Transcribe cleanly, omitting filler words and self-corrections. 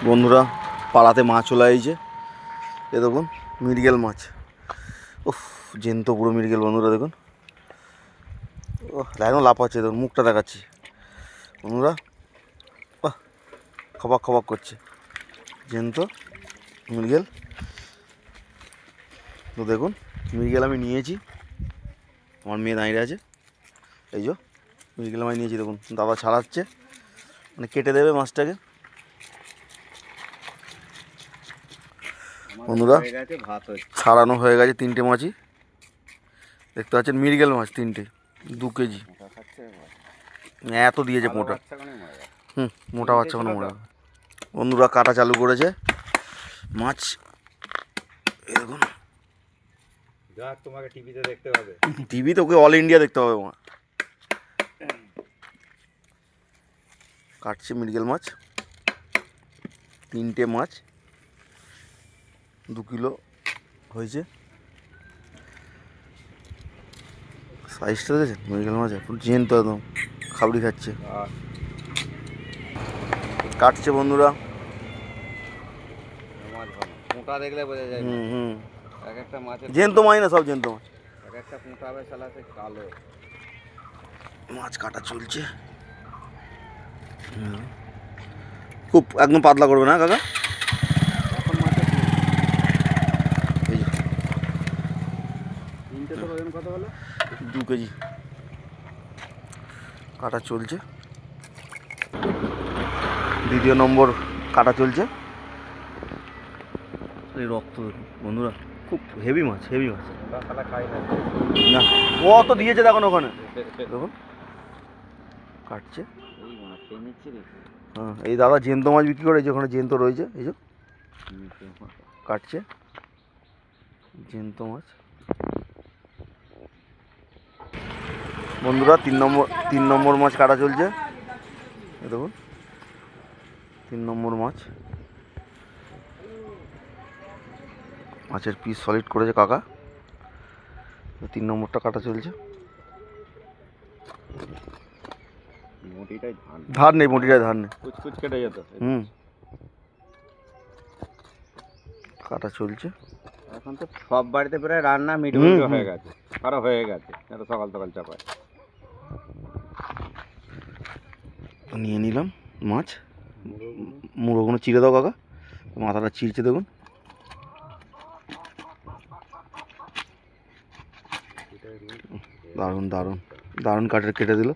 বন্ধুরা পাড়াতে মাছ চলে আইছে, এ দেখুন মৃগেল মাছ। উফ, জ্যান্ত পুরো মৃগেল বন্ধুরা, দেখুন ও দেখুন লাফাচ্ছে, দেখুন মুখটা দেখাচ্ছি বন্ধুরা, বাহ খবাক খবাক করছে জ্যান্ত মৃগেল। তো দেখুন মৃগেল আমি নিয়েছি, আমার মেয়ে দাঁড়িয়ে আছে, এই যে মৃগেল আমি নিয়েছি। দেখুন দাদা ছাড়াচ্ছে, মানে কেটে দেবে মাছটাকে। বন্ধুরা ছাড়ানো হয়ে গেছে, তিনটে মাছই দেখতে পাচ্ছেন, মৃগেল মাছ তিনটে, 2 কেজি। এত দিয়েছে মোটা, মোটা বাচ্চা কোনো মোটা। বন্ধুরা কাটা চালু করেছে মাছ, দেখুন তোমাকে টিভিতে দেখতে পাবে, টিভি তোকে অল ইন্ডিয়া দেখতে হবে। মা কাটছে মৃগেল মাছ, তিনটে মাছ 2 কিলো হয়েছে। সাইজটা দেখেছেন মৃগেল মাছ, এখন জ্যান্ত একদম খাবড়ি খাচ্ছে। কাটছে বন্ধুরা, মোটা দেখলে বোঝা যায়। এক একটা মাছের জ্যান্ত মাছ না, সব জ্যান্ত মাছ। এক একটা মোটা হবে শালা, সে কালো মাছ কাটা চলছে, খুব একদম পাতলা করবে না কাকা। এখন মাছের এই যে তিনটে তো ওজন কত হলো? 2 কেজি কাটা চলছে, দ্বিতীয় নম্বর কাটা চলছে। এই রক্ত দেখুন বন্ধুরা, খুব হেভি মাছ, হেভি মাছ। শালা খাই না ও তো দিয়েছে দেখুন ওখানে, দেখুন কাটছে। এই মাছ খেয়ে নিচ্ছে রে। হ্যাঁ এই দাদা জ্যান্ত মাছ বিক্রি করে, এই যে ওখানে জ্যান্ত রয়েছে, এই যে কাটছে জ্যান্ত মাছ। বন্ধুরা 3 নম্বর মাছ কাটা চলছে, এই দেখুন 3 নম্বর মাছ। মাছের পিস সলিড করেছে কাকা, 3 নম্বরটা কাটা চলছে। মোটিটাই ধার নেই, মোটিটায় ধার নেই, কুচকুচ কেটে যেত। কাটা চলছে। এখন তো সব বাড়িতে প্রায় রান্না মিট হয়ে গেছে, আরো হয়ে গেছে, এত সকাল সকাল চাপায়। নিয়ে নিলাম মাছ, মুড়োগুলো চিড়ে দাও কাকা, মাথাটা চিড়ছে দেখুন। দারুণ দারুণ দারুণ কাটে কেটে দিল।